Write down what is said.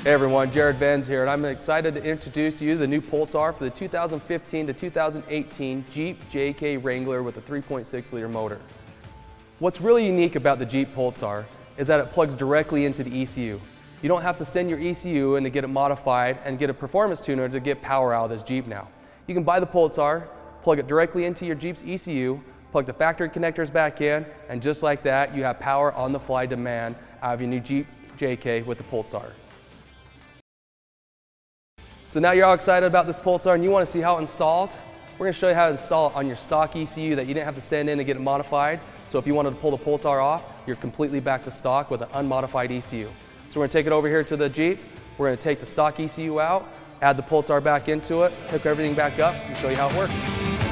Hey everyone, Jared Benz here, and I'm excited to introduce you to the new Pulsar for the 2015 to 2018 Jeep Jk Wrangler with a 3.6 liter motor. What's really unique about the Jeep Pulsar is that it plugs directly into the ECU. You don't have to send your ECU in to get it modified and get a performance tuner to get power out of this Jeep now. You can buy the Pulsar, plug it directly into your Jeep's ECU, plug the factory connectors back in, and just like that, you have power on the fly demand out of your new Jeep Jk with the Pulsar. So now you're all excited about this Pulsar and you want to see how it installs? We're going to show you how to install it on your stock ECU that you didn't have to send in to get it modified. So if you wanted to pull the Pulsar off, you're completely back to stock with an unmodified ECU. So we're going to take it over here to the Jeep. We're going to take the stock ECU out, add the Pulsar back into it, hook everything back up, and show you how it works.